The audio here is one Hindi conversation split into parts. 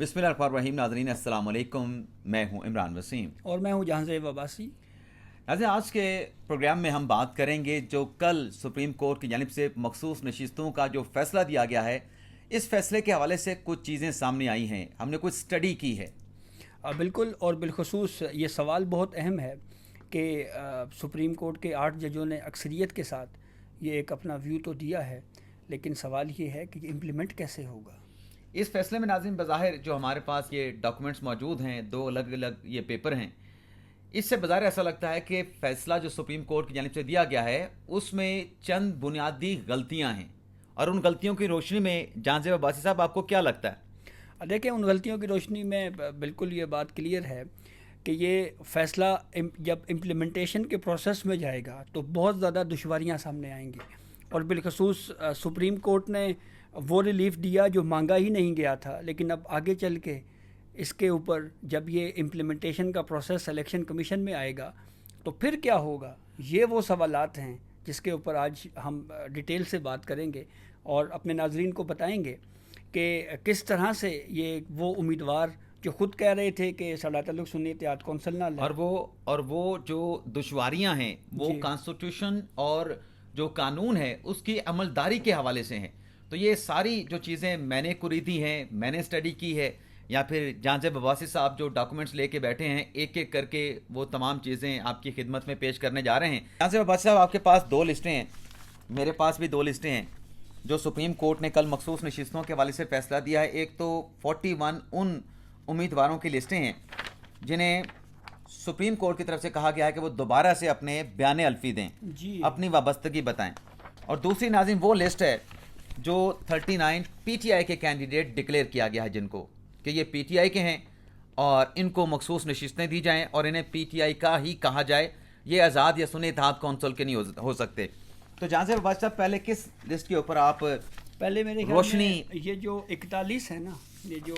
बिस्मिल्लाहिर्रहमानिर्रहीम। नाज़रीन अस्सलाम वालेकुम। मैं हूं इमरान वसीम और मैं हूँ जहांज़ेब अब्बासी। नाज़रीन, आज के प्रोग्राम में हम बात करेंगे जो कल सुप्रीम कोर्ट की जानिब से मखसूस नशिस्तों का जो फैसला दिया गया है। इस फैसले के हवाले से कुछ चीज़ें सामने आई हैं, हमने कुछ स्टडी की है। बिल्कुल, और बिलखसूस ये सवाल बहुत अहम है कि सुप्रीम कोर्ट के 8 जजों ने अक्सरियत के साथ ये एक अपना व्यू तो दिया है, लेकिन सवाल ये है कि इम्प्लीमेंट कैसे होगा। इस फैसले में नाज़रीन बज़ाहिर जो हमारे पास ये डॉक्यूमेंट्स मौजूद हैं, दो अलग अलग ये पेपर हैं, इससे बज़ाहिर ऐसा लगता है कि फ़ैसला जो सुप्रीम कोर्ट की जानिब से दिया गया है उसमें चंद बुनियादी गलतियां हैं। और उन गलतियों की रोशनी में जहांज़ेब अब्बासी साहब, आपको क्या लगता है? देखिए, उन गलतियों की रोशनी में बिल्कुल ये बात क्लियर है कि ये फ़ैसला जब इम्प्लीमेंटेशन के प्रोसेस में जाएगा तो बहुत ज़्यादा दुश्वारियाँ सामने आएंगी। और बिलखसूस सुप्रीम कोर्ट ने वो रिलीफ दिया जो मांगा ही नहीं गया था, लेकिन अब आगे चल के इसके ऊपर जब ये इम्प्लीमेंटेशन का प्रोसेस सिलेक्शन कमीशन में आएगा तो फिर क्या होगा, ये वो सवालात हैं जिसके ऊपर आज हम डिटेल से बात करेंगे और अपने नाजरीन को बताएंगे कि किस तरह से ये वो उम्मीदवार जो खुद कह रहे थे कि साडा तल्लुक सुन्नी इत्तेहाद कौंसल ना ले, और वो जो दुश्वारियां हैं वो कॉन्स्टिट्यूशन और जो कानून है उसकी अमलदारी के हवाले से हैं। तो ये सारी जो चीज़ें मैंने कुरीदी हैं, मैंने स्टडी की है, या फिर जहांज़ेब अब्बासी साहब जो डॉक्यूमेंट्स लेके बैठे हैं, एक एक करके वो तमाम चीज़ें आपकी खिदमत में पेश करने जा रहे हैं। जहांज़ेब अब्बासी साहब, आपके पास दो लिस्टें हैं, मेरे पास भी दो लिस्टें हैं जो सुप्रीम कोर्ट ने कल मखसूस नशिस्तों के हवाले से फैसला दिया है। एक तो 41 उन उम्मीदवारों की लिस्टें हैं जिन्हें सुप्रीम कोर्ट की तरफ से कहा गया है कि वो दोबारा से अपने बयान अल्फी दें, अपनी वाबस्तगी बताएं। और दूसरी नाज़रीन वो लिस्ट है जो 39 पीटीआई के कैंडिडेट डिक्लेयर किया गया है, जिनको कि ये पीटीआई के हैं और इनको मखसूस नशिस्तें दी जाएं और इन्हें पीटीआई का ही कहा जाए, ये आज़ाद या सुन्नी इत्तेहाद कौंसिल के नहीं हो सकते। तो जहांज़ेब अब्बासी साहब, पहले किस लिस्ट के ऊपर आप पहले मेरे रोशनी? ये जो 41 है ना, ये जो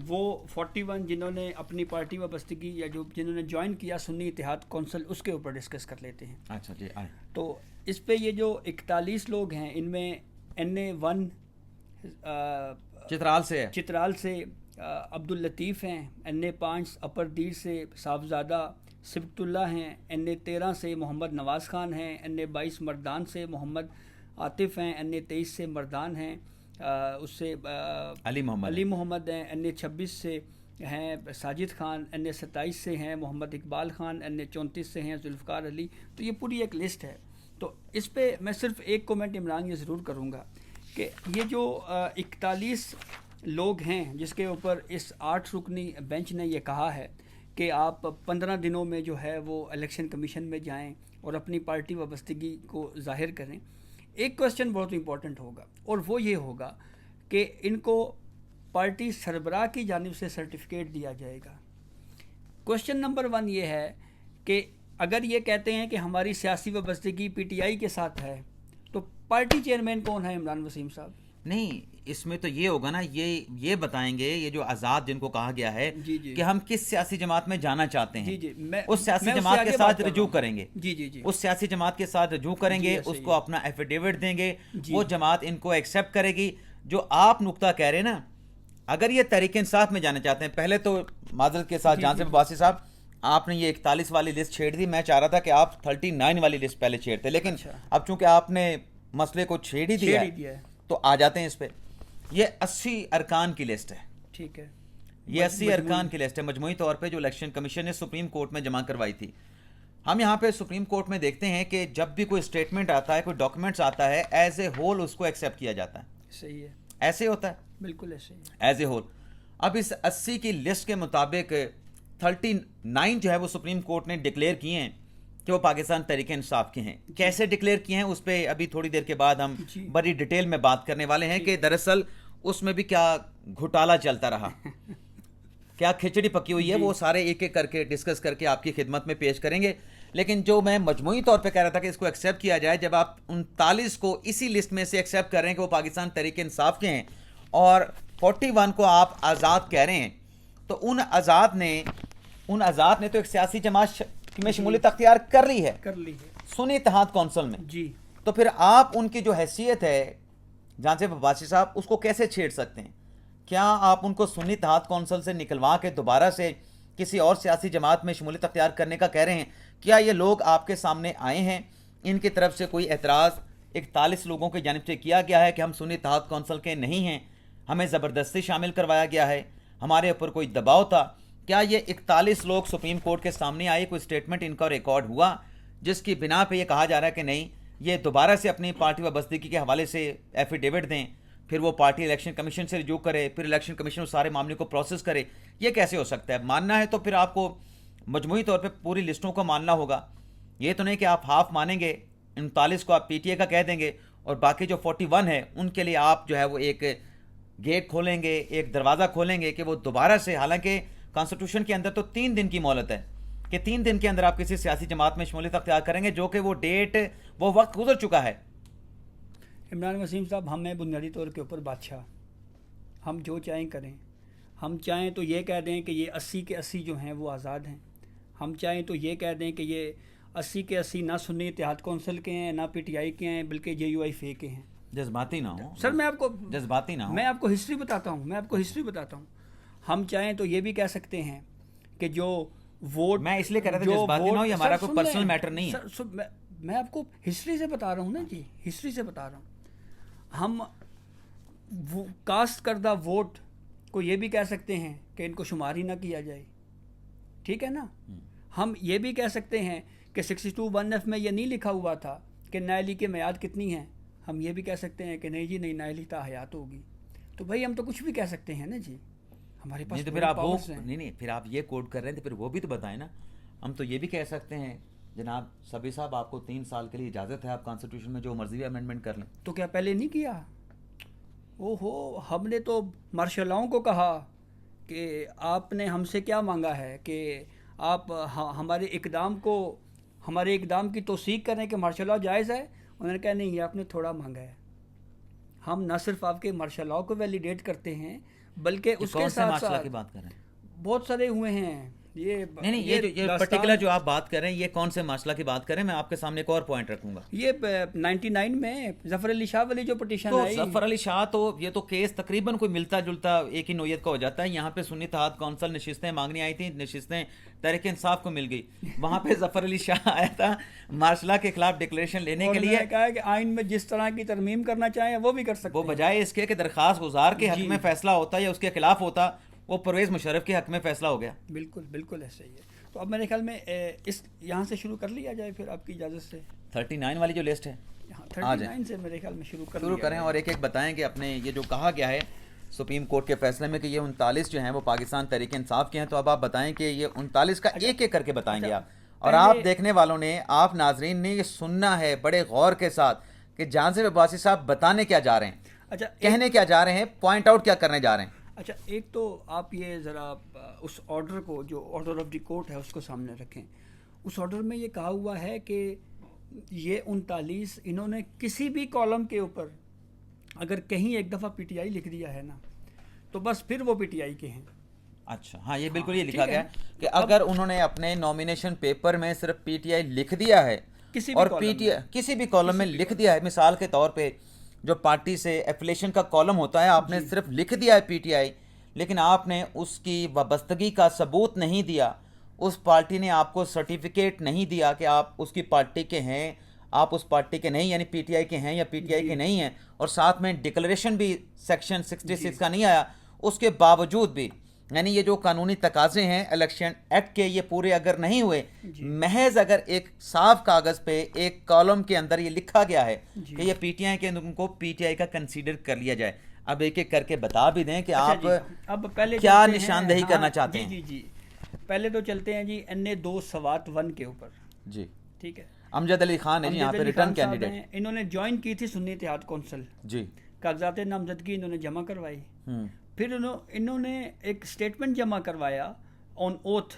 वो 41 जिन्होंने अपनी पार्टी वाबस्तगी या जो जिन्होंने ज्वाइन किया सुन्नी इत्तेहाद कौंसिल, उसके ऊपर डिस्कस कर लेते हैं। अच्छा जी, आए। तो इस पे ये जो 41 लोग हैं, इनमें NA1 चित्राल से अब्दुल लतीफ़ हैं, NA5 अपर दीर से साहबजादा सिबतुल्ला हैं, NA13 से मोहम्मद नवाज़ खान हैं, NA22 मर्दान से मोहम्मद आतिफ़ हैं, NA23 से मर्दान हैं, उससे अली मोहम्मद हैं, NA26 से हैं साजिद खान, NA27 से हैं मोहम्मद इकबाल खान, NA34 से हैं जुल्फ़कार अली। तो ये पूरी एक लिस्ट है। तो इस पे मैं सिर्फ एक कमेंट इमरान ये ज़रूर करूँगा कि ये जो 41 लोग हैं जिसके ऊपर इस 8 रुकनी बेंच ने ये कहा है कि आप 15 दिनों में जो है वो इलेक्शन कमीशन में जाएं और अपनी पार्टी वाबस्तगी को ज़ाहिर करें, एक क्वेश्चन बहुत इंपॉर्टेंट होगा और वो ये होगा कि इनको पार्टी सरबराह की जानिब से सर्टिफिकेट दिया जाएगा। क्वेश्चन नंबर 1 ये है कि अगर ये कहते हैं कि हमारी सियासी वाबस्तगी पीटीआई के साथ है, तो पार्टी चेयरमैन कौन है इमरान वसीम साहब? नहीं, इसमें तो ये होगा ना, ये बताएंगे, ये जो आज़ाद जिनको कहा गया है कि हम किस सियासी जमात में जाना चाहते हैं, उस सियासी जमात के साथ रजू करेंगे। उस सियासी जमात के साथ रजू करेंगे, उसको अपना एफिडेविट देंगे, वो जमात इनको एक्सेप्ट करेगी। जो आप नुक्ता कह रहे हैं ना, अगर ये तहरीक इंसाफ में जाना चाहते हैं, पहले तो माजरत के साथ जहांज़ेब अब्बासी साहब, आपने ये 41 वाली लिस्ट छेड़ दी। मैं चाह रहा था कि आप 39 वाली लिस्ट पहले छेड़ते, लेकिन अब चूंकि आपने मसले को छेड़ ही दिया है तो आ जाते हैं इस पे। ये 80 अरकान की लिस्ट है, ठीक है। ये 80 अरकान की लिस्ट है मजमूई तौर पे, जो इलेक्शन कमीशन ने सुप्रीम कोर्ट में जमा करवाई थी। हम यहाँ पे सुप्रीम कोर्ट में देखते हैं कि जब भी कोई स्टेटमेंट आता है, कोई डॉक्यूमेंट्स आता है, एज ए होल उसको एक्सेप्ट किया जाता है। सही है, ऐसे होता है, बिल्कुल ऐसे ही, एज ए होल। अब इस 80 की लिस्ट के मुताबिक 39 जो है वो सुप्रीम कोर्ट ने डिक्लेयर किए हैं कि वो पाकिस्तान तहरीक इंसाफ के हैं। कैसे डिक्लेयर किए हैं उस पर अभी थोड़ी देर के बाद हम बड़ी डिटेल में बात करने वाले हैं कि दरअसल उसमें भी क्या घोटाला चलता रहा, क्या खिचड़ी पकी हुई है, वो सारे एक एक करके डिस्कस करके आपकी खिदमत में पेश करेंगे। लेकिन जो मैं मजमूई तौर पे कह रहा था कि इसको एक्सेप्ट किया जाए, जब आप 39 को इसी लिस्ट में से एक्सेप्ट कर रहे हैं कि वो पाकिस्तान तहरीक इंसाफ के हैं और 41 को आप आज़ाद कह रहे हैं, तो उन आज़ाद ने तो एक सियासी जमात में शमूलियत अख्तियार कर ली है सुन्नी इत्तेहाद कौंसिल में जी। तो फिर आप उनकी जो हैसियत है जहांज़ेब अब्बासी साहब, उसको कैसे छेड़ सकते हैं? क्या आप उनको सुन्नी इत्तेहाद कौंसिल से निकलवा के दोबारा से किसी और सियासी जमात में शमूलियत अख्तियार करने का कह रहे हैं? क्या ये लोग आपके सामने आए हैं, इनकी तरफ से कोई एतराज़ 41 लोगों की जानिब से किया गया है कि हम सुन्नी इत्तेहाद कौंसिल के नहीं हैं, हमें ज़बरदस्ती शामिल करवाया गया है, हमारे ऊपर कोई दबाव था? क्या ये 41 लोग सुप्रीम कोर्ट के सामने आए, कोई स्टेटमेंट इनका रिकॉर्ड हुआ जिसकी बिना पे ये कहा जा रहा है कि नहीं, ये दोबारा से अपनी पार्टी वाबस्तगी के हवाले से एफिडेविट दें, फिर वो पार्टी इलेक्शन कमीशन से रिज्यू करे, फिर इलेक्शन कमीशन उस सारे मामले को प्रोसेस करे? ये कैसे हो सकता है? मानना है तो फिर आपको मजमूई तौर पे पूरी लिस्टों को मानना होगा। ये तो नहीं कि आप हाफ मानेंगे, 39 को आप पीटीए का कह देंगे और बाकी जो 41 है उनके लिए आप जो है वो एक गेट खोलेंगे, एक दरवाज़ा खोलेंगे कि वो दोबारा से, हालांकि कॉन्स्टिट्यूशन के अंदर तो 3 दिन की मोहलत है कि 3 दिन के अंदर आप किसी सियासी जमात में शमूलियत अख्तियार करेंगे, जो कि वो डेट, वो वक्त गुजर चुका है। इमरान वसीम साहब, हम हैं बुनियादी तौर के ऊपर बादशाह, हम जो चाहें करें। हम चाहें तो ये कह दें कि ये 80 के 80 जो हैं वो आज़ाद हैं, हम चाहें तो ये कह दें कि ये 80 के 80 ना सुन्नी इत्तेहाद कौंसिल के हैं, ना पीटीआई के हैं, बल्कि JUIF के हैं। जज्बाती ना हो सर, मैं आपको जज्बाती ना हो, मैं आपको हिस्ट्री बताता हूँ, हम चाहें तो ये भी कह सकते हैं कि जो वोट, मैं इसलिए कह रहा था जज्बाती ना हो, ये हमारा कोई पर्सनल मैटर नहीं है। सर, मैं आपको हिस्ट्री से बता रहा हूँ ना जी, हिस्ट्री से बता रहा हूँ। हम कास्ट करदा वोट को ये भी कह सकते हैं कि इनको शुमार ही ना किया जाए, ठीक है ना। हम ये भी कह सकते हैं कि 62(1)(f) में ये नहीं लिखा हुआ था कि नाअहली की मियाद कितनी है, हम ये भी कह सकते हैं कि नहीं जी, नहीं, नाअहली ताहयात होगी। तो भाई हम तो कुछ भी कह सकते हैं ना जी, हमारे पास नहीं तो फिर आप वो नहीं, फिर आप ये कोड कर रहे हैं तो फिर वो भी तो बताएं ना। हम तो ये भी कह सकते हैं जनाब सबी साहब, आपको 3 साल के लिए इजाज़त है, आप कॉन्स्टिट्यूशन में जो मर्जी अमेंडमेंट कर लें। तो क्या पहले नहीं किया? ओहो, हमने तो मार्शलाओं को कहा कि आपने हमसे क्या मांगा है कि आप हमारे इकदाम की तौसीक करें कि मार्शल लॉ जायज़ है। उन्होंने कहा नहीं, आपने थोड़ा मांगा है। हम न सिर्फ आपके मार्शल लॉ को वैलिडेट करते हैं, बल्कि उसके साथ साथ की बात कर रहे हैं, बहुत सारे हुए हैं। ये नहीं, ये पर्टिकुलर जो आप बात कर रहे हैं, ये कौन से मसला की बात कर रहे हैं? मैं आपके सामने एक और पॉइंट रखूंगा। ये 99 में जफर अली शाह वाली जो पिटीशन तो आई, जफर अली शाह, तो ये तो केस तकरीबन कोई मिलता जुलता एक ही नोयत का हो जाता है। यहाँ पे सुन्नी इत्तेहाद कौंसिल नशिस्तें मांगनी आई थी, नशिस्तें तहरीक इंसाफ को मिल गई। वहाँ पे जफर अली शाह आया था मार्शला के खिलाफ डिक्लेरेशन लेने के लिए, कहा कि आइन में जिस तरह की तरमीम करना चाहें वो भी कर सकते वो हैं। बजाय इसके कि दरखास्त गुजार के हक में फैसला होता या उसके खिलाफ होता, वो परवेज़ मुशर्रफ के हक में फैसला हो गया। बिल्कुल बिल्कुल ऐसे ही है। तो अब मेरे ख्याल में इस यहाँ से शुरू कर लिया जाए फिर, आपकी इजाज़त से। 39 वाली जो लिस्ट है, 39 से मेरे ख्याल में शुरू करें और एक एक बताएं कि अपने ये जो कहा गया है सुप्रीम कोर्ट के फैसले में कि ये 39 जो हैं वो पाकिस्तान तहरीक इंसाफ के हैं। तो अब आप बताएं कि ये 39 का एक एक करके बताएंगे आप, और आप देखने वालों ने, आप नाजरीन ने ये सुनना है बड़े गौर के साथ कि जांज़िब अब्बासी साहब बताने क्या जा रहे हैं, अच्छा कहने क्या जा रहे हैं, पॉइंट आउट क्या करने जा रहे हैं। अच्छा, एक तो आप ये ज़रा उस ऑर्डर को, जो ऑर्डर ऑफ द कोर्ट है, उसको सामने रखें। उस ऑर्डर में ये कहा हुआ है कि ये 39 इन्होंने किसी भी कॉलम के ऊपर अगर कहीं एक दफ़ा पीटीआई लिख दिया है ना, तो बस फिर वो पीटीआई के हैं। अच्छा, हाँ, ये बिल्कुल ये लिखा गया कि अगर उन्होंने अपने नॉमिनेशन पेपर में सिर्फ पीटीआई लिख दिया है और पीटीआई किसी भी कॉलम में लिख दिया है, मिसाल के तौर पे जो पार्टी से एफिलेशन का कॉलम होता है, आपने सिर्फ लिख दिया है पीटीआई, लेकिन आपने उसकी वाबस्तगी का सबूत नहीं दिया, उस पार्टी ने आपको सर्टिफिकेट नहीं दिया कि आप उसकी पार्टी के हैं, आप उस पार्टी के नहीं, यानी पीटीआई के हैं या पीटीआई के नहीं हैं, और साथ में डिक्लेरेशन भी सेक्शन 66 का नहीं आया, उसके बावजूद भी, यानी ये जो कानूनी तकाजे हैं इलेक्शन एक्ट के, ये पूरे अगर नहीं हुए, महज अगर एक साफ कागज़ पे एक कॉलम के अंदर ये लिखा गया है कि ये पीटीआई के, उनको पीटीआई का कंसीडर कर लिया जाए। अब एक एक करके बता भी दें कि आप अब पहले क्या निशानदेही करना चाहते हैं। जी, पहले तो चलते हैं जी NA2 सवात 1 के ऊपर जी, ठीक है। अमजद अली खान है जी यहाँ पे रिटर्न कैंडिडेट, इन्होंने ज्वाइन की थी सुन्नी इत्तेहाद कौंसिल जी, कागजात नामजदगी इन्होंने जमा करवाई, फिर इन्होंने एक स्टेटमेंट जमा करवाया ऑन ओथ,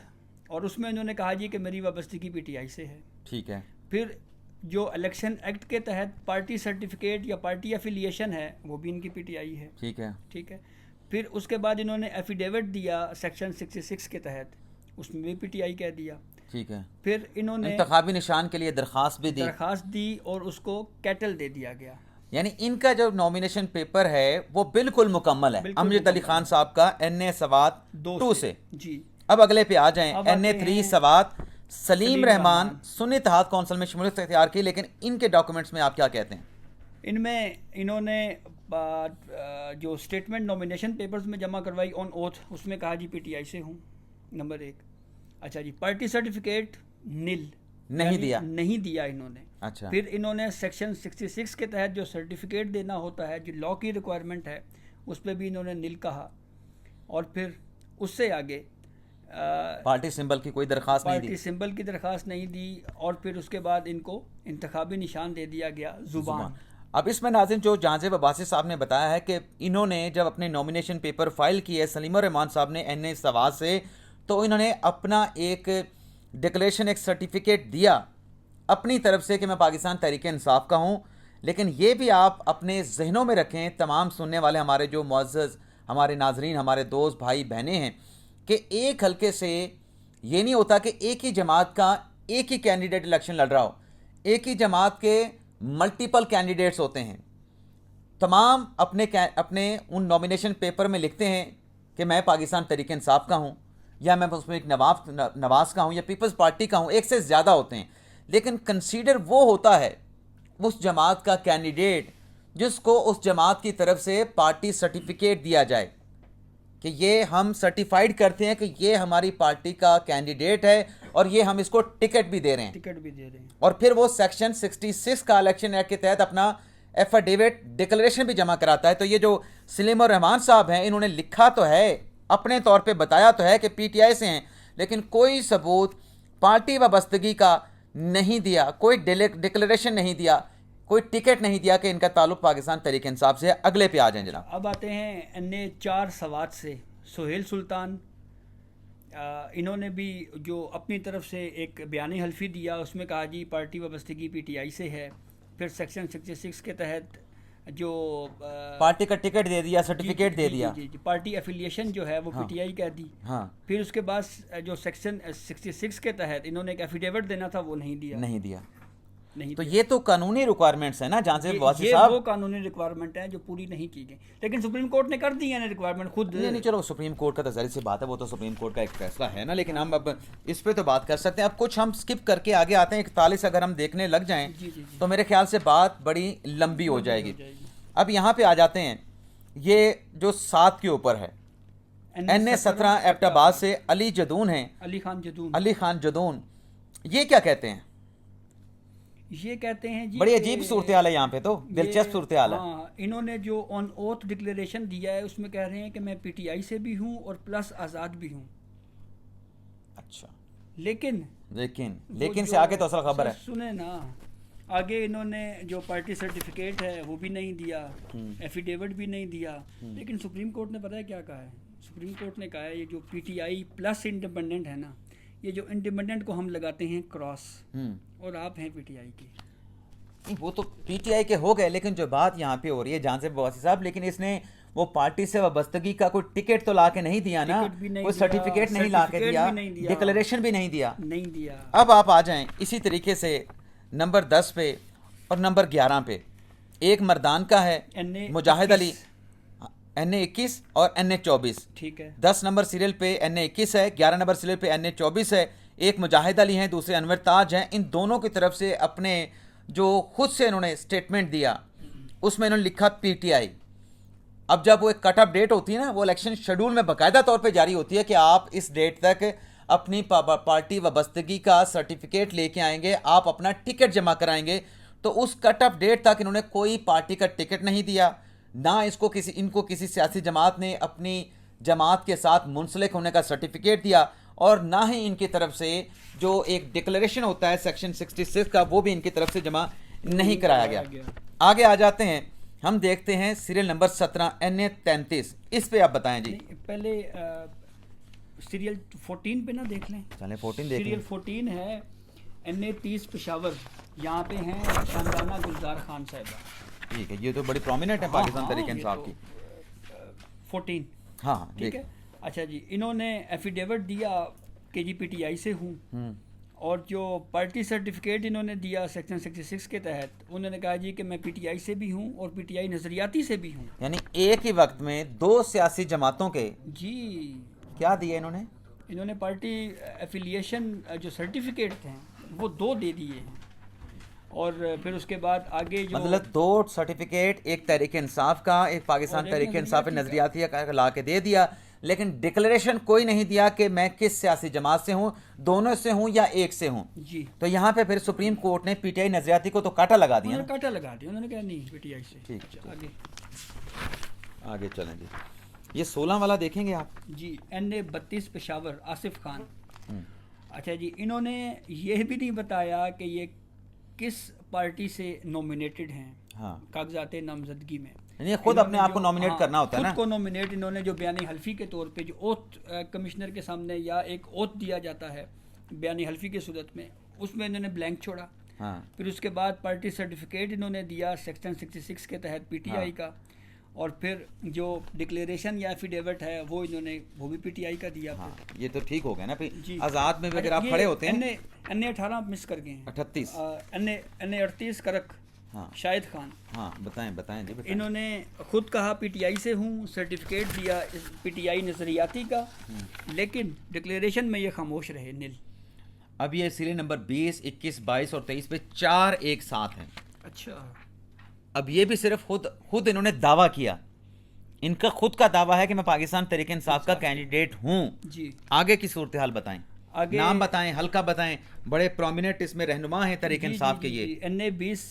और उसमें इन्होंने कहा जी कि मेरी वाबस्तगी पीटीआई से है, ठीक है। फिर जो इलेक्शन एक्ट के तहत पार्टी सर्टिफिकेट या पार्टी एफिलिएशन है वो भी इनकी पीटीआई है, ठीक है, ठीक है। फिर उसके बाद इन्होंने एफिडेविट दिया सेक्शन 66 के तहत, उसमें भी पीटीआई कह दिया, ठीक है। फिर इन्होंने इंतखाबी निशान के लिए दरखास्त दी, और उसको कैटल दे दिया गया। यानी इनका जो नॉमिनेशन पेपर है वो बिल्कुल मुकम्मल है। बिल्कुल अमजद अली मुकम्मल खान साहब का NA सवात दो 2 से। जी। अब अगले पे आ जाएं। अब आते NA 3 हैं सवात सलीम सलीम रहमान रहमान। सुन्नी इत्तेहाद कौंसिल में शमूलियत इख्तियार की, लेकिन इनके डॉक्यूमेंट्स में आप क्या कहते हैं? इनमें इन्होंने जो स्टेटमेंट नॉमिनेशन पेपर्स में जमा करवाई ऑन ओथ, उसमें कहा जी पीटीआई से हूँ, नंबर 1। अच्छा जी, पार्टी सर्टिफिकेट नील नहीं यानी दिया। नहीं दिया इन्होंने। अच्छा। फिर इन्होंने सेक्शन 66 के तहत जो सर्टिफिकेट देना होता है, जो लॉ की रिक्वायरमेंट है, उस पर भी इन्होंने नील कहा। और फिर उससे आगे पार्टी सिंबल की कोई दरखास्त नहीं पार्टी दी। सिंबल की दरखास्त नहीं दी। और फिर उसके बाद इनको इंतखाबी निशान दे दिया गया, जुबान। अब इसमें नाज़रीन जो जांजिब अब्बासी साहब ने बताया है कि इन्होंने जब अपने नॉमिनेशन पेपर फाइल किए सलीम रहमान साहब ने NA सवात से, तो इन्होंने अपना एक डिक्लेरेशन, एक सर्टिफिकेट दिया अपनी तरफ से कि मैं पाकिस्तान तहरीक इंसाफ का हूँ। लेकिन ये भी आप अपने जहनों में रखें, तमाम सुनने वाले हमारे जो मुअज़्ज़ज़ हमारे नाजरीन, हमारे दोस्त भाई बहनें हैं, कि एक हल्के से ये नहीं होता कि एक ही जमात का एक ही कैंडिडेट इलेक्शन लड़ रहा हो। एक ही जमात के मल्टीपल कैंडिडेट्स होते हैं। तमाम अपने उन नॉमिनेशन पेपर में लिखते हैं कि मैं पाकिस्तान तहरीक इंसाफ का हूँ, या मैं उसमें एक नवाज का हूँ, या पीपल्स पार्टी का हूँ। एक से ज़्यादा होते हैं, लेकिन कंसीडर वो होता है उस जमात का कैंडिडेट जिसको उस जमात की तरफ से पार्टी सर्टिफिकेट दिया जाए कि ये हम सर्टिफाइड करते हैं कि ये हमारी पार्टी का कैंडिडेट है और ये हम इसको टिकट भी दे रहे हैं। टिकट भी दे रहे हैं। और फिर वो सेक्शन 66 का इलेक्शन एक्ट के तहत अपना एफिडेविट डिक्लेरेशन भी जमा कराता है। तो ये जो सलीम रहमान साहब हैं, इन्होंने लिखा तो है, अपने तौर पे बताया तो है कि पीटीआई से हैं, लेकिन कोई सबूत पार्टी वाबस्तगी का नहीं दिया, कोई डिक्लेरेशन नहीं दिया, कोई टिकट नहीं दिया कि इनका ताल्लुक पाकिस्तान तहरीक इंसाफ से है। अगले पे आ जाएं जनाब। अब आते हैं NA 4 सवात से सुहेल सुल्तान। इन्होंने भी जो अपनी तरफ से एक बयानी हल्फी दिया, उसमें कहा जी पार्टी वाबस्तगी पीटीआई से है। फिर सेक्शन 66 के तहत जो पार्टी का टिकट दे दिया, सर्टिफिकेट दे दिया। जी, पार्टी एफिलिएशन जो है वो पीटीआई कह दी। हाँ। फिर उसके बाद जो सेक्शन 66 के तहत इन्होंने एक एफिडेविट देना था, वो नहीं दिया। नहीं दिया। नहीं तो दिया। ये तो कानूनी रिक्वायरमेंट्स है ना जांजिब अब्बासी ये साहब। वो कानूनी रिक्वायरमेंट है जो पूरी नहीं की गई, लेकिन सुप्रीम कोर्ट ने कर दी है ना रिक्वायरमेंट खुद। नहीं, चलो सुप्रीम कोर्ट का तो जाहिर सी बात है, वो तो सुप्रीम कोर्ट का एक फैसला है ना, लेकिन हम अब इस पे तो बात कर सकते हैं। अब कुछ हम स्किप करके आगे आते हैं। 41 अगर हम देखने लग जाएं तो मेरे ख्याल से बात बड़ी लंबी हो जाएगी। अब यहाँ पे आ जाते हैं, ये जो 7 के ऊपर है NA 17 एबटाबाद से अली जदून हैं, अली खान जदून। ये क्या कहते हैं? ये कहते हैं जी बड़ी अजीब सूरत हाल है यहाँ पे, तो दिलचस्प सूरत हाल है। हाँ, इन्होंने जो ऑन ओथ डिक्लेरेशन दिया है उसमें कह रहे हैं कि मैं पीटीआई से भी हूँ और प्लस आज़ाद भी हूँ। अच्छा, लेकिन से आगे तो असल खबर है। सुने ना, आगे इन्होंने जो पार्टी सर्टिफिकेट है वो भी नहीं दिया, एफिडेविट भी नहीं दिया। लेकिन सुप्रीम कोर्ट ने पता है क्या कहा है? सुप्रीम कोर्ट ने कहा है ये जो पीटीआई प्लस इंडिपेंडेंट है ना, ये जो इंडिपेंडेंट को हम लगाते हैं क्रॉस, और आप हैं पीटीआई की। वो तो पीटीआई के हो गए, लेकिन जो बात यहाँ पे हो रही है जांजिब अब्बासी साहब, लेकिन इसने वो पार्टी से वाबस्तगी का कोई टिकट तो ला के नहीं दिया ना, कोई सर्टिफिकेट नहीं ला के दिया, डिक्लेरेशन भी नहीं दिया। अब आप आ जाएं इसी तरीके से नंबर 10 पे और नंबर 11 पे। एक मर्दान का है मुजाहिद अली, NA 21 और NA 24। ठीक है। 10 नंबर सीरियल पे NA 21 है, 11 नंबर सीरियल पे NA 24 है। एक मुजाहिद अली हैं, दूसरे अनवर ताज हैं। इन दोनों की तरफ से अपने जो खुद से इन्होंने स्टेटमेंट दिया, उसमें इन्होंने लिखा पीटीआई। अब जब वो एक कट ऑफ डेट होती है ना, वो इलेक्शन शेड्यूल में बाकायदा तौर पे जारी होती है कि आप इस डेट तक अपनी पार्टी वाबस्तगी का सर्टिफिकेट लेके आएंगे, आप अपना टिकट जमा कराएंगे। तो उस कट ऑफ डेट तक इन्होंने कोई पार्टी का टिकट नहीं दिया, ना इनको किसी सियासी जमात ने अपनी जमात के साथ मुंसलिक होने का सर्टिफिकेट दिया, और ना ही इनकी तरफ से जो एक डिक्लेरेशन होता है सेक्शन 66 का, वो भी इनकी तरफ से जमा नहीं कराया गया। आगे आ जाते हैं, हम देखते हैं सीरियल नंबर 17 NA 33। इस पे आप बताएं जी। पहले सीरियल 14 पे ना देख लें। चलें 14 देख लें। सीरियल 14 है NA 30 पेशावर। यहाँ पे हैं शानदाना गुलजार खान साहिबा। ठीक है, ये तो बड़ी प्रोमिनेंट है पाकिस्तान तहरीक इंसाफ की। 14। हाँ, ठीक है। अच्छा जी, इन्होंने एफिडेविट दिया कि जी पीटीआई से हूँ, और जो पार्टी सर्टिफिकेट इन्होंने दिया सेक्शन 66 के तहत, उन्होंने कहा जी कि मैं पीटीआई से भी हूँ और पीटीआई नज़रियाती से भी हूँ। यानी एक ही वक्त में दो सियासी जमातों के जी, क्या दिए इन्होंने पार्टी एफिलिएशन जो सर्टिफिकेट थे वो 2 दे दिए हैं। और फिर उसके बाद आगे जो मतलब 2 सर्टिफिकेट, एक तहरीक इंसाफ का, एक पाकिस्तान और एक तहरीक इंसाफ नज़रियाती नजरियाती का ला के दे दिया, लेकिन डिक्लेरेशन कोई नहीं दिया कि मैं किस सियासी जमात से हूं, दोनों से हूं या एक से हूं। जी, तो यहाँ पे फिर सुप्रीम कोर्ट ने पीटीआई नजरियाती को तो काटा लगा दिया उन्होंने ना। काटा लगा दिया, उन्होंने कहा नहीं पीटीआई से। ठीक, अच्छा, आगे आगे चलें जी। ये 16 वाला देखेंगे आप। जी, NA 32 पेशावर आसिफ खान। हम्म, अच्छा जी, इन्होंने ये भी नहीं बताया कि ये किस पार्टी से नॉमिनेटेड हैं हाँ, कागजात नामजदगी में। यानी खुद अपने आप को नॉमिनेट हाँ, करना होता है खुद ना। को नॉमिनेट इन्होंने जो बयानी हल्फी के तौर पे जो ओथ कमिश्नर के सामने या एक ओथ दिया जाता है बयानी हल्फी की सूरत में, उसमें इन्होंने ब्लैंक छोड़ा। हाँ, फिर उसके बाद पार्टी सर्टिफिकेट इन्होंने दिया सेक्शन 66 के तहत पीटीआई का, और फिर जो डिक्लेरेशन या एफिडेविट है वो भी पीटीआई का दिया। हाँ, ये तो ठीक हो गया ना। जी। फिर आज़ाद में भी अगर आप ये खड़े होते हैं NA 18 मिस कर गए हैं। 38। NA 38 करक हाँ, शाहिद खान। हाँ, बताएं बताएं जी, बताएं। इन्होंने खुद कहा पीटीआई से हूँ, सर्टिफिकेट दिया पीटीआई नजरियाती का, लेकिन डिक्लेरेशन में ये खामोश रहे, नील। अब ये सीरियल नंबर 20, 21, 22 और 23 पे 4 एक साथ हैं। अच्छा, अब ये भी सिर्फ खुद इन्होंने दावा किया, इनका खुद का दावा है कि मैं पाकिस्तान तहरीक इंसाफ का कैंडिडेट हूं। जी, आगे की सूरत हाल बताएं, आगे नाम बताएं, हल्का बताएं, बड़े प्रोमिनेंट इसमें रहनुमा हैं तहरीक इंसाफ के। ये NA 20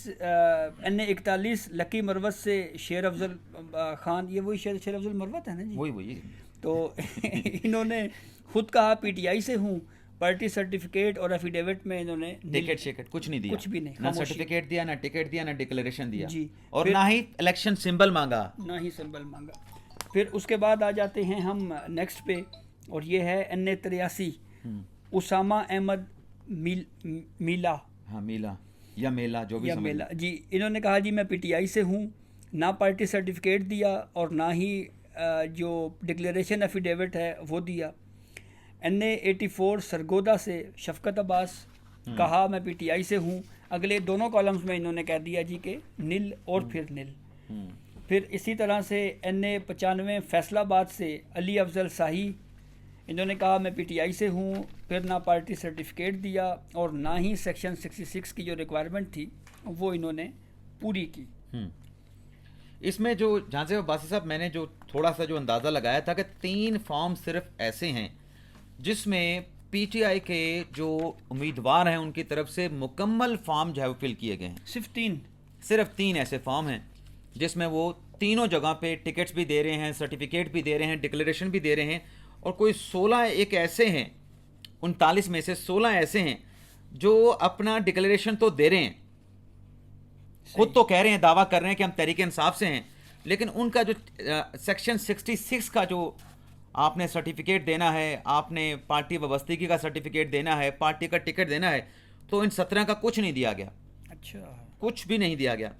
NA 41 लकी मरवत से शेर अफजल खान, ये वही शेर अफजल मरवत है ना जी। वही तो इन्होंने खुद कहा पीटीआई से हूँ, पार्टी सर्टिफिकेट और एफिडेविट में इन्होंने टिकट शिकट कुछ नहीं दिया, कुछ भी नहीं, ना खामोशी। सर्टिफिकेट दिया, ना टिकट दिया, ना डिक्लेरेशन दिया, जी, और फिर- ना ही इलेक्शन सिंबल मांगा। ना ही सिंबल मांगा। फिर उसके बाद आ जाते हैं हम नेक्स्ट पे, और ये है NA 83 उसामा अहमद मीला हाँ, मीला या मेला जो भी या समझ मेला जी। इन्होंने कहा जी मैं पीटीआई से हूँ, ना पार्टी सर्टिफिकेट दिया और ना ही जो डिक्लेरेशन एफिडेविट है वो दिया। NA 84 सरगोदा से शफकत अब्बास, कहा मैं पीटीआई से हूँ। अगले दोनों कॉलम्स में इन्होंने कह दिया जी के नील और फिर नील। फिर इसी तरह से NA 95 फैसलाबाद से अली अफजल शाही, इन्होंने कहा मैं पीटीआई से हूँ, फिर ना पार्टी सर्टिफिकेट दिया और ना ही सेक्शन 66 की जो रिक्वायरमेंट थी वो इन्होंने पूरी की। इसमें जो जहाँ से बासी साहब, मैंने जो थोड़ा सा जो अंदाज़ा लगाया था कि 3 फॉर्म सिर्फ ऐसे हैं जिसमें पीटीआई के जो उम्मीदवार हैं उनकी तरफ से मुकम्मल फॉर्म जो है वो फिल किए गए हैं। सिर्फ 3 ऐसे फॉर्म हैं जिसमें वो तीनों जगह पे टिकट्स भी दे रहे हैं, सर्टिफिकेट भी दे रहे हैं, डिक्लेरेशन भी दे रहे हैं, और कोई 16 एक ऐसे हैं, 39 में से 16 ऐसे हैं जो अपना डिक्लेरेशन तो दे रहे हैं, खुद तो कह रहे हैं, दावा कर रहे हैं कि हम तहरीक इंसाफ से हैं, लेकिन उनका जो सेक्शन 66 का जो आपने सर्टिफिकेट देना है, आपने पार्टी वाबस्तगी का सर्टिफिकेट देना है, पार्टी का टिकट देना है, तो इन 17 का कुछ नहीं दिया गया। अच्छा, कुछ भी नहीं दिया गया।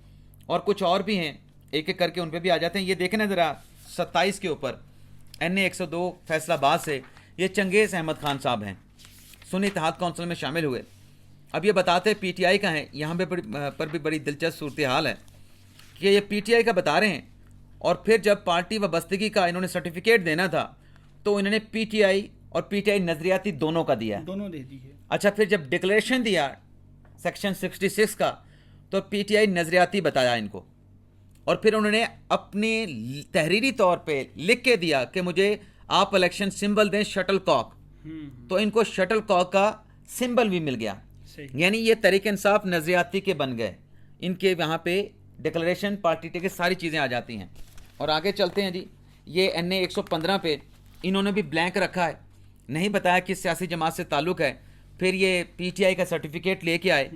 और कुछ और भी हैं, एक एक करके उन पे भी आ जाते हैं। ये देखें ना ज़रा 27 के ऊपर NA 102 फैसलाबाद से ये चंगेज़ अहमद खान साहब हैं, सुन्नी इत्तेहाद कौंसिल में शामिल हुए। अब ये बताते पीटीआई का है, यहाँ पर भी बड़ी दिलचस्प सूरत हाल है कि ये पीटीआई का बता रहे हैं, और फिर जब पार्टी वाबस्तगी का इन्होंने सर्टिफिकेट देना था तो इन्होंने पीटीआई और पीटीआई नजरियाती दोनों का दिया, दोनों दे दी है। अच्छा, फिर जब डिक्लेरेशन दिया सेक्शन 66 का तो पीटीआई नजरियाती बताया इनको, और फिर उन्होंने अपने तहरीरी तौर पे लिख के दिया कि मुझे आप इलेक्शन सिंबल दें शटल कॉक, तो इनको शटल कॉक का सिंबल भी मिल गया। यानी ये तहरीक इंसाफ नजरियाती के बन गए, इनके यहाँ पे डिक्लेरेशन, पार्टी टिकट, सारी चीज़ें आ जाती हैं। और आगे चलते हैं जी, ये NA 115 पे इन्होंने भी ब्लैंक रखा है, नहीं बताया किस सियासी जमात से ताल्लुक़ है। फिर ये पीटीआई का सर्टिफिकेट लेके आए,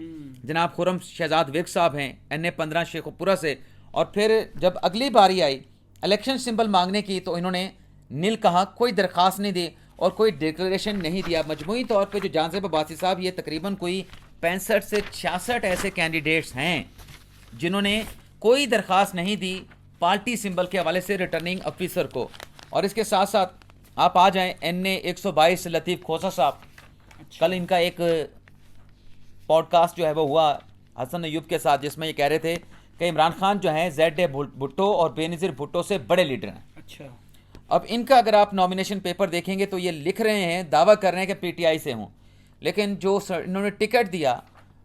जनाब खुरम शहजाद विक साहब हैं NA 15 शेखपुरा से, और फिर जब अगली बारी आई इलेक्शन सिंबल मांगने की तो इन्होंने नील कहा, कोई दरख्वास्त नहीं दी और कोई डिक्लेरेशन नहीं दिया। मजमूई तौर पे जो जांज़ेब अब्बासी साहब, ये तकरीबन कोई 65 से 66 ऐसे कैंडिडेट्स हैं जिन्होंने कोई दरख्वास्त नहीं दी पार्टी सिंबल के हवाले से रिटर्निंग ऑफिसर को। और इसके साथ साथ आप आ जाएं NA 122 लतीफ़ खोसा साहब, कल इनका एक पॉडकास्ट जो है वो हुआ हसन अयूब के साथ, जिसमें ये कह रहे थे कि इमरान खान जो हैं जेड भुट्टो और बेनज़ीर भुट्टो से बड़े लीडर हैं। अच्छा। अब इनका अगर आप नॉमिनेशन पेपर देखेंगे तो ये लिख रहे हैं, दावा कर रहे हैं कि पीटीआई से हूँ, लेकिन जो इन्होंने टिकट दिया,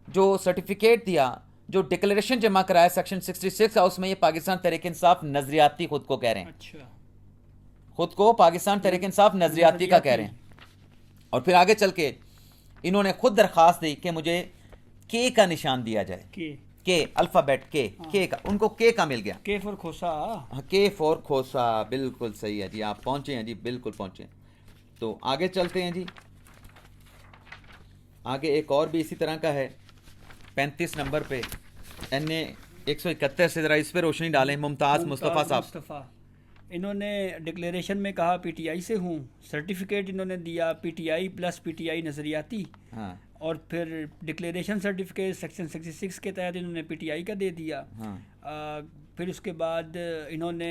जो सर्टिफिकेट दिया, जो डिक्लेरेशन जमा कराया सेक्शन 66 हाउस में, ये पाकिस्तान तहरीक इंसाफ नजरियाती खुद को कह रहे हैं। अच्छा। खुद को पाकिस्तान तहरीक इंसाफ नजरियाती का कह रहे हैं। और फिर आगे चल के इन्होंने खुद दरखास्त दी कि मुझे के का निशान दिया जाए, के अल्फाबेट के का, उनको के का मिल गया। के फॉर खोसा। हाँ, के फॉर खोसा, बिल्कुल सही है जी, आप पहुंचे हैं जी, बिल्कुल पहुंचे हैं। तो आगे चलते हैं जी, आगे एक और भी इसी तरह का है 35 नंबर पे NA 171 से, ज़रा इस पे रोशनी डालें। मुमताज़ मुस्तफ़ा साहब, इन्होंने डिक्लेरेशन में कहा पीटीआई से हूँ, सर्टिफिकेट इन्होंने दिया पीटीआई प्लस पीटीआई नज़रियाती, हाँ और फिर डिक्लेरेशन सर्टिफिकेट सेक्शन 66 के तहत इन्होंने पीटीआई का दे दिया। हाँ। फिर उसके बाद इन्होंने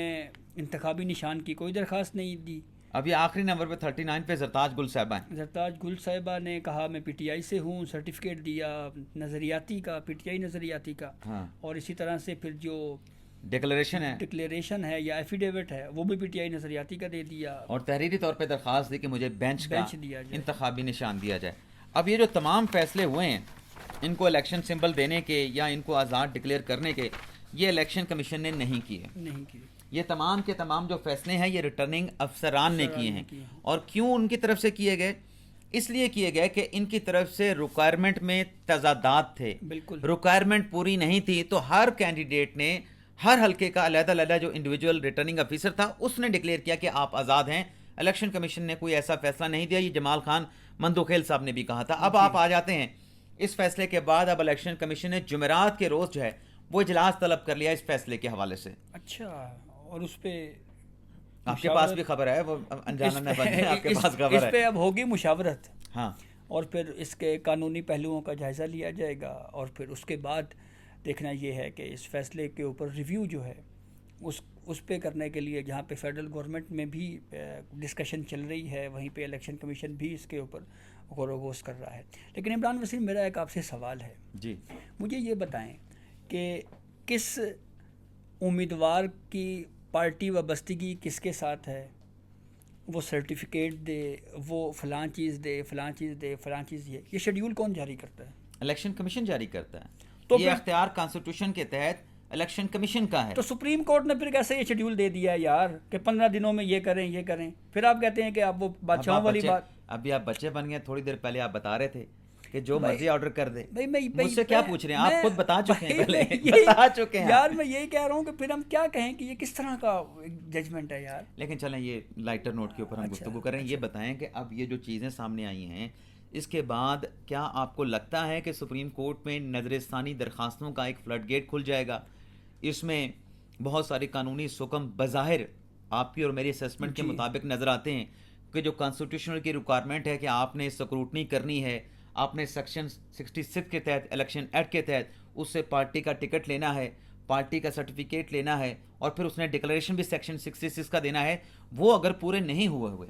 इंतखाबी निशान की कोई दरख्वास्त नहीं दी। अभी आखिरी नंबर पे 39 पे जरताज गुल साहबा हैं। जरताज गुल साहिबा ने कहा मैं पीटीआई से हूँ, सर्टिफिकेट दिया नज़रियाती का, पीटीआई नज़रियाती का। हाँ। और इसी तरह से फिर जो डिक्लेरेशन है या एफिडेविट है वो भी पीटीआई नज़रियाती का दे दिया, और तहरीरी तौर पे दरख्वास्त दी कि मुझे बेंच का दिया जाए, इंतखाबी निशान दिया जाए। अब ये जो तमाम फैसले हुए हैं इनको इलेक्शन सिंबल देने के या इनको आज़ाद डिक्लेयर करने के, ये इलेक्शन कमीशन ने नहीं किए। ये तमाम के तमाम जो फैसले हैं ये रिटर्निंग अफसरान ने किए हैं। और क्यों उनकी तरफ से किए गए? इसलिए किए गए कि इनकी तरफ से रिक्वायरमेंट में तजादात थे, बिल्कुल रिक्वायरमेंट पूरी नहीं थी, तो हर कैंडिडेट ने हर हल्के का अलग-अलग जो इंडिविजुअल रिटर्निंग ऑफिसर था उसने डिक्लेयर किया कि आप आज़ाद हैं। इलेक्शन कमीशन ने कोई ऐसा फैसला नहीं दिया। ये जमाल खान मंदोखेल साहब ने भी कहा था। अब आप आ जाते हैं इस फैसले के बाद, अब इलेक्शन कमीशन ने जुमेरात के रोज़ जो है वो इजलास तलब कर लिया इस फैसले के हवाले से। अच्छा, और उस पे आपके पास भी खबर है, वो अनजाना न बने, आपके पास खबर है। इस पे अब होगी मुशावरत। हाँ, और फिर इसके कानूनी पहलुओं का जायज़ा लिया जाएगा, और फिर उसके बाद देखना ये है कि इस फैसले के ऊपर रिव्यू जो है उस पे करने के लिए, जहाँ पे फेडरल गवर्नमेंट में भी डिस्कशन चल रही है, वहीं पे इलेक्शन कमीशन भी इसके ऊपर गौर व गौश कर रहा है। लेकिन इमरान वसीम, मेरा एक आपसे सवाल है जी, मुझे ये बताएं कि किस उम्मीदवार की पार्टी वाबस्तगी किसके साथ है, वो सर्टिफिकेट दे, वो फ़लाँ चीज़ दे, फ़लाँ चीज़ दे, फ़लाँ चीज़ ये शेड्यूल कौन जारी करता है? इलेक्शन कमीशन जारी करता है। तो ये अख्तियार कॉन्स्टिट्यूशन के तहत इलेक्शन कमीशन का है। तो सुप्रीम कोर्ट ने फिर कैसे ये शेड्यूल दे दिया है यार कि 15 दिनों में ये करें, फिर आप कहते हैं कि आप वो बादशाहों वाली बात। अभी आप बच्चे बन गए, थोड़ी देर पहले आप बता रहे थे कि जो मर्जी ऑर्डर कर दे। भाई मुझसे क्या पूछ रहे हैं? आप खुद बता चुके हैं पहले, बता चुके हैं यार। मैं यही कह रहा हूँ कि फिर हम क्या कहें कि ये किस तरह का जजमेंट है यार। लेकिन चलें ये लाइटर नोट के ऊपर हम गुफ्तगू करें। ये बताएं कि अब ये जो चीज़ें सामने आई हैं इसके बाद क्या आपको लगता है कि सुप्रीम कोर्ट में नज़रसानी दरखास्तों का एक फ्लड गेट खुल जाएगा? इसमें बहुत सारी कानूनी सुकम बज़ाहिर आपकी और मेरी असेसमेंट के मुताबिक नज़र आते हैं कि जो कॉन्स्टिट्यूशनल की रिक्वायरमेंट है कि आपने स्क्रूटनी करनी है, आपने सेक्शन 66 के तहत, इलेक्शन एक्ट के तहत उससे पार्टी का टिकट लेना है, पार्टी का सर्टिफिकेट लेना है, और फिर उसने डिक्लेरेशन भी सेक्शन 66 का देना है, वो अगर पूरे नहीं हुए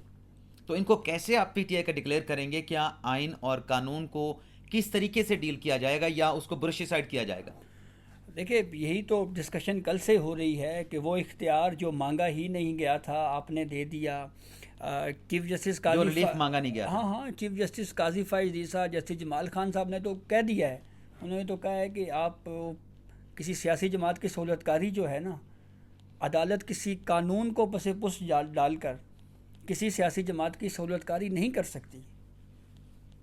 तो इनको कैसे आप पीटीआई का डिक्लेयर करेंगे? क्या आइन और कानून को किस तरीके से डील किया जाएगा या उसको ब्रशिसाइड किया जाएगा? देखिए, यही तो डिस्कशन कल से हो रही है कि वो इख्तियार जो मांगा ही नहीं गया था आपने दे दिया। चीफ जस्टिस काजी, जो रिलीफ मांगा नहीं गया। हाँ, चीफ जस्टिस काजी फाइज ईसा, जस्टिस जमाल खान साहब ने तो कह दिया है, उन्होंने तो कहा है कि आप किसी सियासी जमात की सहूलतकारी जो है ना, अदालत किसी कानून को पसे पुस डालकर किसी सियासी जमात की सहूलतकारी नहीं कर सकती।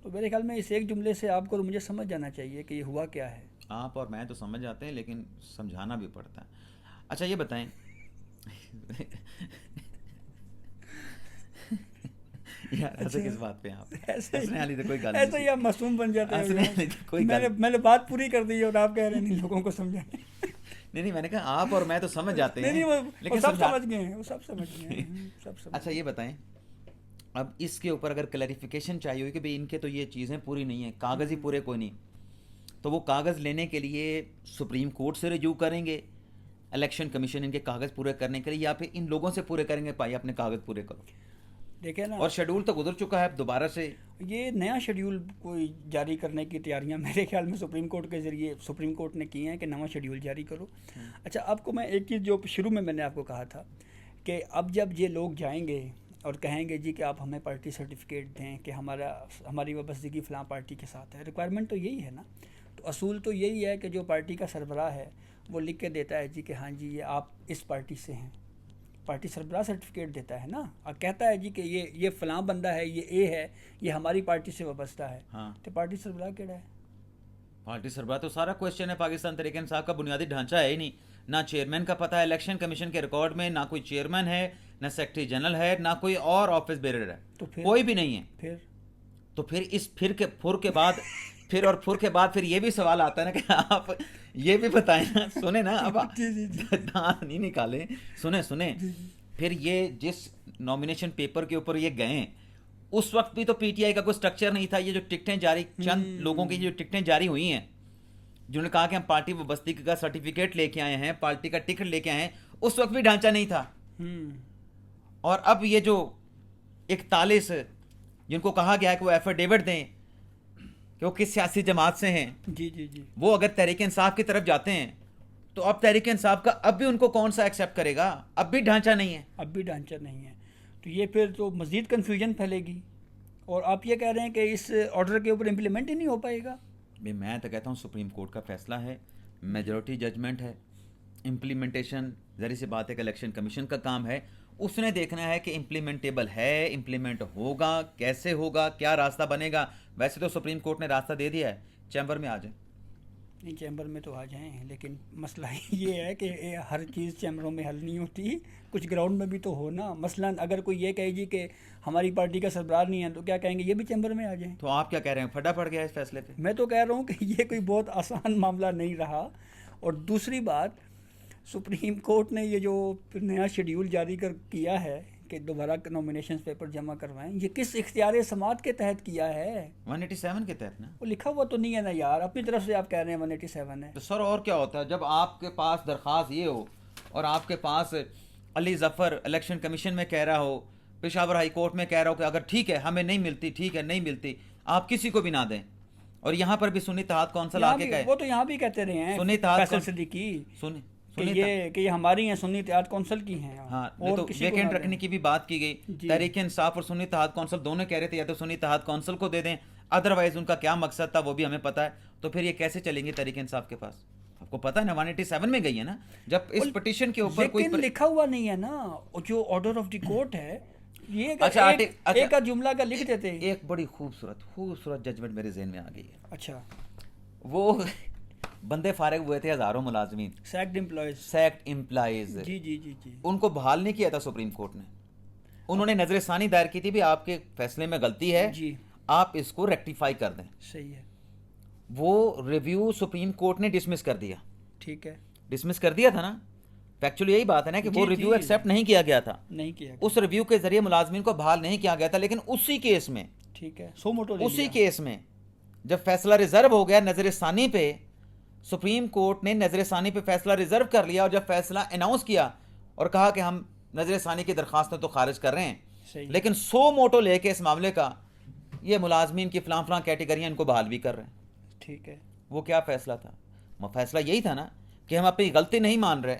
तो मेरे ख्याल में इस एक जुमले से आपको और मुझे समझ जाना चाहिए कि ये हुआ क्या है। आप और मैं तो समझ जाते हैं, लेकिन समझाना भी पड़ता है। अच्छा ये बताएं यार ऐसे किस बात पे आप हंसने वाली तो कोई गल नहीं, ऐसे ही आप मासूम बन जाते हैं। कोई मैंने बात पूरी कर दी और आप कह रहे हैं लोगों को समझाने। नहीं, मैंने कहा आप और मैं तो समझ जाते हैं। लेकिन सब समझ गए हैं, वो सब समझ गए हैं। अच्छा ये बताएं, अब इसके ऊपर अगर क्लैरिफिकेशन चाहिए हुई कि भाई इनके तो ये चीज़ें पूरी नहीं है, कागज़ ही पूरे कोई नहीं, तो वो कागज़ लेने के लिए सुप्रीम कोर्ट से रिव्यू करेंगे इलेक्शन कमीशन इनके कागज़ पूरे करने के लिए, या फिर इन लोगों से पूरे करेंगे, भाई अपने कागज़ पूरे करो? देखे ना, और शेड्यूल तो गुजर चुका है, अब दोबारा से ये नया शेड्यूल कोई जारी करने की तैयारियां मेरे ख्याल में सुप्रीम कोर्ट के ज़रिए सुप्रीम कोर्ट ने की हैं कि नवा शेड्यूल जारी करो। अच्छा, आपको मैं एक चीज़ जो शुरू में मैंने आपको कहा था कि अब जब ये लोग जाएंगे और कहेंगे जी कि आप हमें पार्टी सर्टिफिकेट दें कि हमारी वाबस्तगी फ़लाँ पार्टी के साथ है, रिक्वायरमेंट तो यही है ना। तो असूल तो यही है कि जो पार्टी का सरबराह है वो लिख के देता है जी कि हाँ जी ये आप इस पार्टी से हैं, पार्टी सरबराह सर्टिफिकेट देता है ना, और कहता है जी कि ये फ़लाँ बंदा है, ये ए है, ये हमारी पार्टी से वाबस्ता है। हाँ, तो पार्टी सरबराह केड़ा है? पार्टी सरबराह तो सारा क्वेश्चन है, पाकिस्तान तहरीक इंसाफ का बुनियादी ढांचा है ही नहीं। ना चेयरमैन का पता है इलेक्शन कमीशन के रिकॉर्ड में, ना कोई चेयरमैन है, ना सेक्रेटरी जनरल है, ना कोई और ऑफिस बेरर है, तो फिर कोई भी नहीं है। फिर इस फुर के बाद फिर ये भी सवाल आता है ना कि आप ये भी बताएं ना, सुने ना, अब दांत नहीं निकाले, सुने। फिर ये जिस नॉमिनेशन पेपर के ऊपर ये गए, उस वक्त भी तो पीटीआई का कोई स्ट्रक्चर नहीं था। ये जो टिकटें जारी, चंद लोगों की जो टिकटें जारी हुई हैं, जिन्होंने कहा कि हम पार्टी वाबस्तगी का सर्टिफिकेट लेके आए हैं, पार्टी का टिकट लेके आए हैं, उस वक्त भी ढांचा नहीं था। और अब ये जो 41 जिनको कहा गया है कि वो एफिडेविट दें कि वो किस सियासी जमात से हैं, जी, वो अगर तहरीक इंसाफ की तरफ जाते हैं तो अब तहरीक इंसाफ का अब भी उनको कौन सा एक्सेप्ट करेगा? अब भी ढांचा नहीं है। तो ये फिर तो मज़ीद कन्फ्यूजन फैलेगी। और आप ये कह रहे हैं कि इस ऑर्डर के ऊपर इम्प्लीमेंट ही नहीं हो पाएगा। मैं तो कहता हूँ सुप्रीम कोर्ट का फैसला है, मेजॉरिटी जजमेंट है, इम्प्लीमेंटेशन ज़री सी बात है कि इलेक्शन कमीशन का काम है, उसने देखना है कि इम्प्लीमेंटेबल है, इम्प्लीमेंट होगा, कैसे होगा, क्या रास्ता बनेगा। वैसे तो सुप्रीम कोर्ट ने रास्ता दे दिया है, चैम्बर में आ जाए। नहीं, चैम्बर में तो आ जाएं, लेकिन मसला ये है कि हर चीज़ चैम्बरों में हल नहीं होती, कुछ ग्राउंड में भी तो हो ना। मसलन अगर कोई ये कहे जी कि हमारी पार्टी का सरबराह नहीं है, तो क्या कहेंगे, ये भी चैम्बर में आ जाएं। तो आप क्या कह रहे हैं, फटा पड़ गया इस फैसले पे? मैं तो कह रहा हूँ कि ये कोई बहुत आसान मामला नहीं रहा। और दूसरी बात, सुप्रीम कोर्ट ने ये जो नया शेड्यूल जारी किया है कि दोबारा नॉमिनेशन पेपर जमा करवाएं, ये किस इख्तियार समात के तहत किया है? 187 के तहत ना। वो लिखा हुआ तो नहीं है ना यार, अपनी तरफ से आप कह रहे हैं 187 है। तो सर और क्या होता है जब आपके पास दरख्वास्त ये हो और आपके पास अली जफ़र इलेक्शन कमीशन में कह रहा हो, पेशावर हाई कोर्ट में कह रहा हो कि अगर ठीक है हमें नहीं मिलती, ठीक है नहीं मिलती, आप किसी को भी ना दें। और यहाँ पर भी सुन्नी इत्तेहाद कौंसिल आके कहे, वो तो यहाँ भी कहते रहे हैं सुन्नी इत्तेहाद फैसल सिद्दीकी कि ये हमारी हैं, सुन्नी इत्तेहाद कौंसिल की हैं। हाँ, और तो वेकेंट रखने की भी बात की गई। तहरीक इंसाफ और सुन्नी इत्तेहाद कौंसिल दोनों कह रहे थे या तो सुन्नी इत्तेहाद कौंसिल को दे दें, अदरवाइज उनका क्या मकसद था वो भी हमें पता है। तो फिर ये कैसे चलेंगे तहरीक इंसाफ के पास? आपको पता है ना 187 में गई है ना, जब इस पिटीशन के ऊपर कोई लिखा हुआ नहीं है ना, जो ऑर्डर ऑफ द कोर्ट है ये अच्छा, एक जुमला का लिख देते। एक बड़ी खूबसूरत जजमेंट मेरे ज़हन में आ गई है। अच्छा, वो बंदे फारिग हुए थे, हजारों मुलाजमीन, सैक्ड एम्प्लॉइज, जी, उनको बहाल नहीं किया था सुप्रीम कोर्ट ने। उन्होंने नजर सानी दायर की थी भी आपके फैसले में गलती है जी, आप इसको रेक्टिफाई कर दें। सही है। वो रिव्यू सुप्रीम कोर्ट ने डिसमिस कर दिया। ठीक है, डिसमिस कर दिया था ना। फैक्चुअली यही बात है ना कि वो रिव्यू एक्सेप्ट नहीं किया गया था, नहीं किया। उस रिव्यू के जरिए मुलाजमीन को बहाल नहीं किया गया था। लेकिन उसी केस में, ठीक है, सो मोटो उसी केस में जब फैसला रिजर्व हो गया नजर सानी पे, सुप्रीम कोर्ट ने नजर सानी पे फैसला रिजर्व कर लिया। और जब फैसला अनाउंस किया और कहा कि हम नजर सानी की दरखास्तों तो खारिज कर रहे हैं, लेकिन सो मोटो लेके इस मामले का ये मुलाजमीन की फलां कैटेगरियां इनको बहाल भी कर रहे हैं। ठीक है, वो क्या फैसला था? वो फैसला यही था ना कि हम अपनी गलती नहीं मान रहे,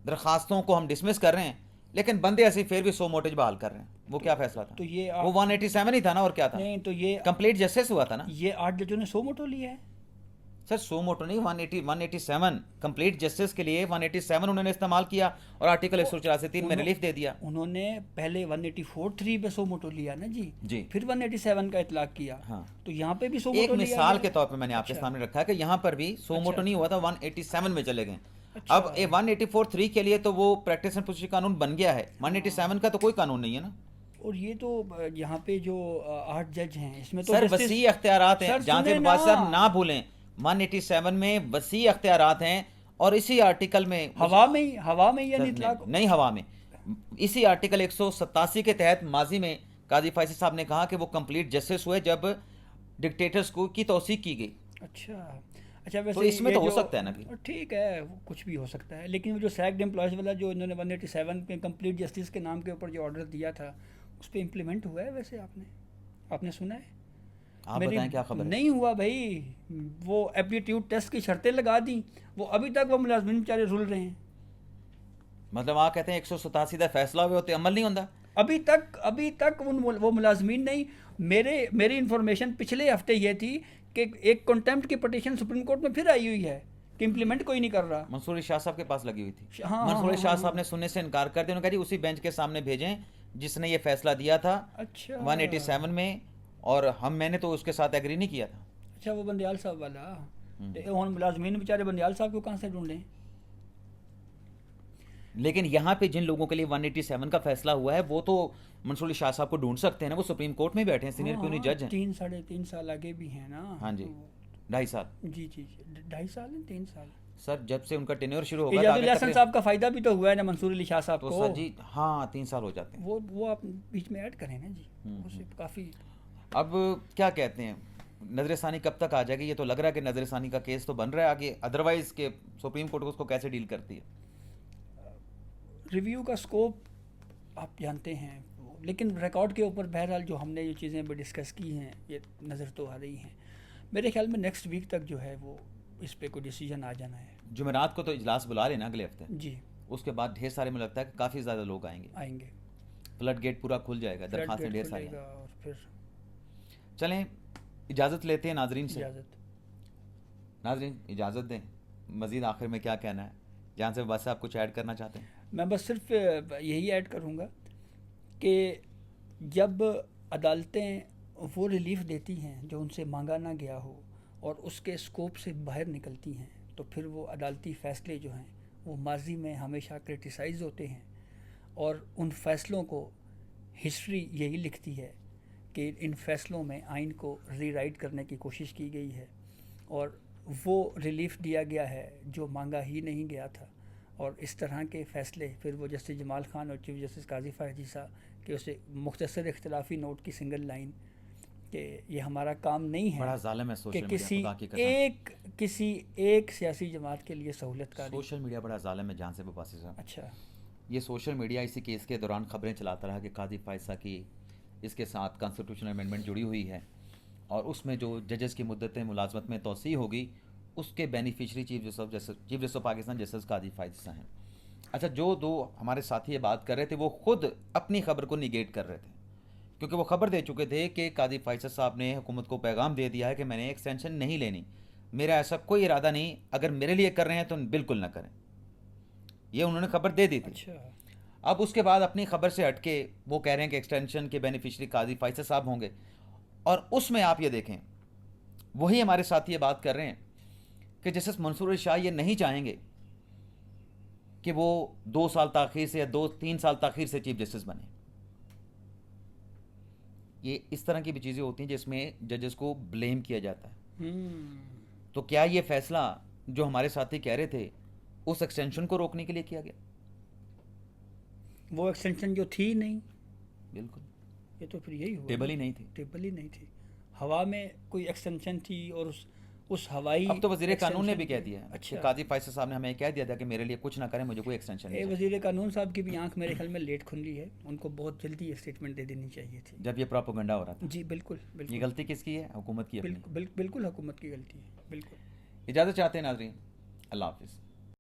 दरखास्तों को हम डिसमिस कर रहे हैं, लेकिन बंदे ऐसे फिर भी सो मोटेज बहाल कर रहे हैं। वो क्या फैसला था? तो ये वो 187 ही था ना, और क्या था? नहीं, तो ये कंप्लीट जस्टिस हुआ था ना। ये 8 जजों ने सो मोटो लिया है सर, सो मोटो नहीं, 187 कंप्लीट जस्टिस के लिए 187 उन्होंने इस्तेमाल किया और आर्टिकल 184(3) में रिलीफ दे दिया। उन्होंने पहले 184(3) पे सो मोटो लिया ना जी, फिर 187 का इतलाक किया। हाँ, तो यहाँ पे भी सो मोटो एक मिसाल के तौर पे मैंने आपके सामने रखा है कि यहाँ पर भी सो मोटो नहीं हुआ था, 187 में चले गए। अब 184(3) के लिए तो वो प्रैक्टिस एंड प्रोसीजर कानून बन गया है, 187 का तो कोई कानून नहीं है ना। और ये तो यहाँ पे जो 8 जज हैं इसमें तो सर वसी अख्तियारात हैं, जहाँ से बात ना भूलें, 187 में वसी अख्तियारात हैं। और इसी आर्टिकल में हवा में या नहीं, हवा में इसी आर्टिकल 187 के तहत माजी में काजी फैसी साहब ने कहा कि वो कंप्लीट जस्टिस हुए जब डिक्टेटर्स को की तौसीक की गई। अच्छा, वैसे तो इसमें तो हो सकता है ना कि ठीक है, कुछ भी हो सकता है। लेकिन वो जो सैक्ड एम्प्लॉयज़ वाला जो इन्होंने 187 पे कंप्लीट जस्टिस के नाम के ऊपर जो ऑर्डर दिया था, उस पर इम्प्लीमेंट हुआ है वैसे? आपने सुना है? आप बताएं क्या खबर है? नहीं हुआ भाई। वो एप्टीट्यूड टेस्ट की शर्तें लगा दी, वो अभी तक वो मुलाजमिन बेचारे रुल रहे हैं। मतलब आप कहते हैं 187 फैसला हुए होते अमल नहीं होता? अभी तक वो मुलाजमीन नहीं। मेरी इंफॉर्मेशन पिछले हफ्ते ये थी कि एक कंटेम्प्ट की पटिशन सुप्रीम कोर्ट में फिर आई हुई है कि इम्प्लीमेंट कोई नहीं कर रहा। मंसूर शाह साहब के पास लगी हुई थी। हाँ, मंसूर शाह हाँ, साहब ने सुनने से इनकार कर दिया। उन्होंने कहा जी उसी बेंच के सामने भेजें जिसने ये फैसला दिया था अच्छा 187 में, और मैंने तो उसके साथ एग्री नहीं किया था। अच्छा, वो बंदयाल साहब वाला। तो हम मुलाजमीन बेचारे बंदयाल साहब को कहाँ से ढूंढें? लेकिन यहाँ पे जिन लोगों के लिए 187 का फैसला हुआ है वो तो मंसूर शाह साहब को ढूंढ सकते हैं ना, वो सुप्रीम कोर्ट में बैठे हैं, सीनियर क्यों नहीं जज हैं। 3 साल आगे भी हैं ना। हाँ जी, तो 2.5 साल। जी 2.5 साल है, 3 साल। सर जब से उनका टेन्योर शुरू होगा इजाजुल हसन साहब का फायदा भी तो हुआ है ना मंसूर अली शाह साहब तो को। सर जी हाँ 3 साल हो जाते हैं। वो आप बीच में ऐड करें ना जी, उससे काफ़ी। अब क्या कहते हैं, नजरसानी कब तक आ जाएगी? ये तो लग रहा है कि नजरसानी का केस तो बन रहा है आगे, अदरवाइज के सुप्रीम कोर्ट उसको कैसे डील करती है? रिव्यू का स्कोप आप जानते हैं, लेकिन रिकॉर्ड के ऊपर बहरहाल जो हमने ये चीज़ें भी डिस्कस की हैं ये नज़र तो आ रही हैं। मेरे ख्याल में नेक्स्ट वीक तक जो है वो इस पे कोई डिसीजन आ जाना है। जुमेरात को तो इजलास बुला लेना अगले हफ्ते जी, उसके बाद ढेर सारे, मुझे लगता है कि काफ़ी ज़्यादा लोग आएंगे। फ्लड गेट पूरा खुल जाएगा, दरखास्तें ढेर सारी हैं। और फिर चलें इजाज़त लेते हैं नाजरीन से। इजाज़त। नाजरीन इजाज़त दें, मज़ीद आखिर में क्या कहना है जहाँ से बस आप कुछ ऐड करना चाहते हैं? मैं बस सिर्फ यही ऐड करूँगा कि जब अदालतें वो रिलीफ देती हैं जो उनसे मांगा ना गया हो और उसके स्कोप से बाहर निकलती हैं, तो फिर वो अदालती फ़ैसले जो हैं वो माजी में हमेशा क्रिटिसाइज़ होते हैं, और उन फ़ैसलों को हिस्ट्री यही लिखती है कि इन फ़ैसलों में आइन को रीराइट करने की कोशिश की गई है और वो रिलीफ दिया गया है जो मांगा ही नहीं गया था। और इस तरह के फ़ैसले फिर वो जस्टिस जमाल खान और चीफ जस्टिस काजी फ़ायज़ ईसा के उसे मुख्तसर इख्तलाफी नोट की सिंगल लाइन कि ये हमारा काम नहीं है बड़ा जालिम है कि सोशल किसी मीडिया, खुदा की कसम। किसी एक सियासी जमात के लिए सहूलत का। सोशल मीडिया बड़ा जालिम है जान से बबासी साहब। अच्छा, ये सोशल मीडिया इसी केस के दौरान खबरें चलाता रहा कि काजी फ़ायज़ा की इसके साथ कॉन्स्टिट्यूशनल अमेंडमेंट जुड़ी हुई है और उसमें जो जजेस की मुद्दतें मुलाजमत में तोसी होगी उसके beneficiary chief justice Pakistan justice Qazi Faiza हैं। अच्छा, जो दो हमारे साथी ये बात कर रहे थे वो खुद अपनी खबर को निगेट कर रहे थे, क्योंकि वो खबर दे चुके थे कि काजी फ़ायज़ा साहब ने हुकूमत को पैगाम दे दिया है कि मैंने एक्सटेंशन नहीं लेनी, मेरा ऐसा कोई इरादा नहीं, अगर मेरे लिए कर रहे हैं तो बिल्कुल ना करें, ये उन्होंने खबर दे दी थी। अच्छा, अब उसके बाद अपनी खबर से हटके वो कह रहे हैं कि एक्सटेंशन के बेनिफिशरी काजी फ़ायज़ा साहब होंगे, और उसमें आप ये देखें वही हमारे साथी ये बात कर रहे हैं कि जस्टिस मंसूर अली शाह ये नहीं चाहेंगे कि वो 2 साल ताख़ीर से या 2-3 साल ताख़ीर से चीफ जस्टिस बने। ये इस तरह की भी चीज़ें होती हैं जिसमें जजेस को ब्लेम किया जाता है। तो क्या ये फैसला जो हमारे साथी कह रहे थे उस एक्सटेंशन को रोकने के लिए किया गया? वो एक्सटेंशन जो थी नहीं, बिल्कुल, ये तो फिर यही हुआ, टेबल ही नहीं थी। टेबल ही नहीं थी, हवा में कोई एक्सटेंशन थी और उस हवाई। अब तो वज़ीर कानून ने भी कह दिया है। अच्छा, काजी फ़ायज़ा साहब ने हमें कह दिया था कि मेरे लिए कुछ ना करें, मुझे कोई एक्सटेंशन नहीं चाहिए। वज़ीर कानून साहब की भी आंख मेरे ख्याल में लेट खुली है, उनको बहुत जल्दी ये स्टेटमेंट दे देनी चाहिए थी जब ये प्रोपेगेंडा हो रहा था। जी बिल्कुल ये बिल्कुल गलती किसकी है? हुकूमत की अपनी। बिल्कुल हुकूमत की गलती है, बिल्कुल। इजाज़त चाहते हैं नाज़रीन, अल्लाह हाफ़िज़।